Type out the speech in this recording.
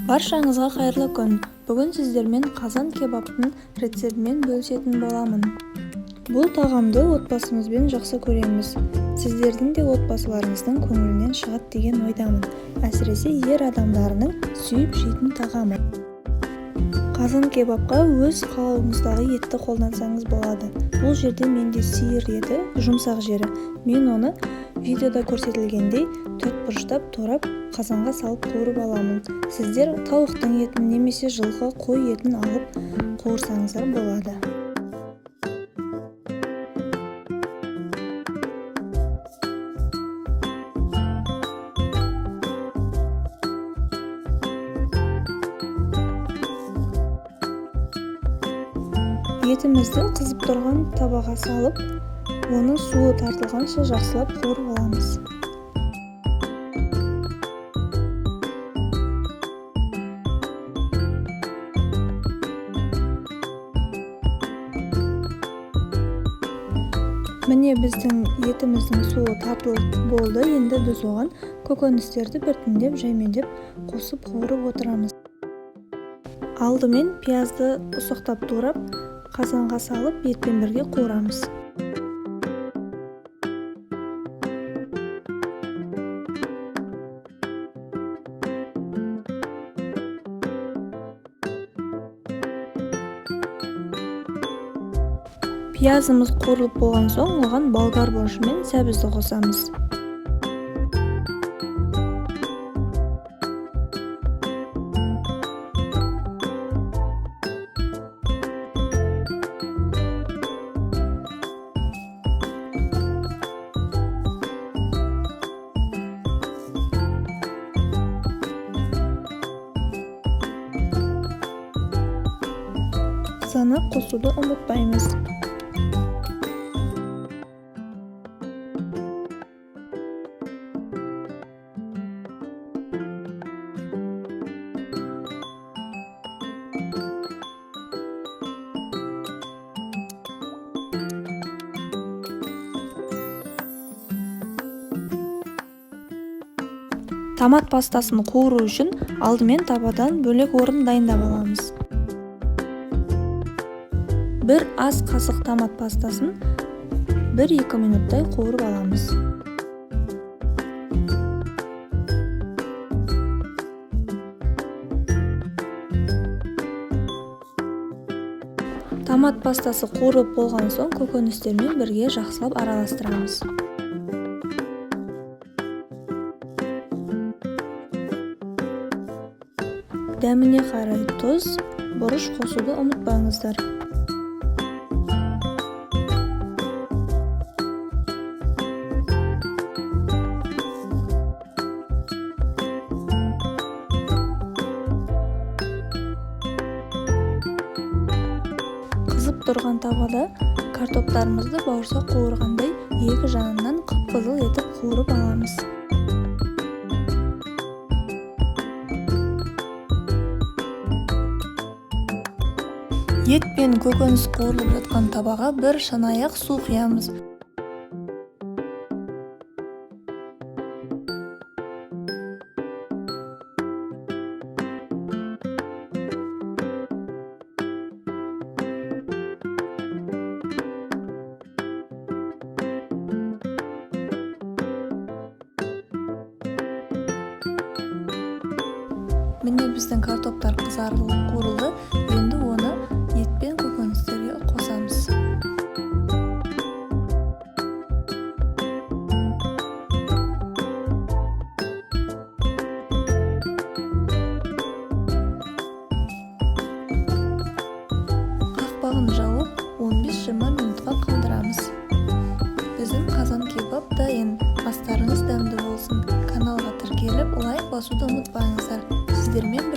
Баршаңызға қайырлы күн. Бүгін сіздермен қазан кебаптың рецептімен бөлісетін боламын. Бұл тағамды отбасымызбен жақсы көреміз. Сіздердің де отбасыларыңыздың көңілінен шығады деген ойдамын. Әсіресе ер адамдарының сүйіп жейтін тағамы. Қазан кебапқа өз қалауыңыздағы етті қолдансаңыз болады. Бұл жерде менде сиыр еті, жұмсақ жері. Мен оны видеода көрсетілгендей төртбұрыштап турап қазанға салып қуырып аламын. Сіздер тауықтың етін немесе жылқы, қой етін алып қуырсаңыздар болады. Етімізді қызып тұрған табаға салып, оны суы тартылғанша жақсылап қуырып аламыз. Міне біздің етіміздің суы тартылып болды. Енді біз оған көкөністерді біртіндеп жаймендеп қосып қуырып отырамыз. Алдымен пиязды ұсақтап турап, қазанға салып етпен бірге қуырамыз. Пиязымыз қуырылып болған соң, оған болгар боршы мен сәбізді қосамыз. Қызаны қосуды ұмытпаймыз. Томат пастасын қуыру үшін алдымен табадан бөлек орын дайындап аламыз. Бір ас қасық томат пастасын 1-2 минуттай қуырып аламыз. Томат пастасы қуырып болған соң көкөністермен бірге жақсылап араластырамыз. Дәміне қарай тұз, бұрыш қосуды ұмытпаңыздар. Қызып тұрған табада картоптарымызды бауырсақ қуырғандай екі жағынан қып-қызыл етіп қуырып аламыз. Ет пен көкөніс қуырылып жатқан табаға бір шанаяқ су құямыз. Міне біздің картоптар қызарылып қуырылды. Енді оны ет пен көкөністерге қосамыз. Қақпағын жауып 15-20 минутқа қалдырамыз. Біздің қазан кебап дайын. Астарыңыз дәмді болсын. Каналға тіркеліп лайк басуды ұмытпаңыздар. Сіздермен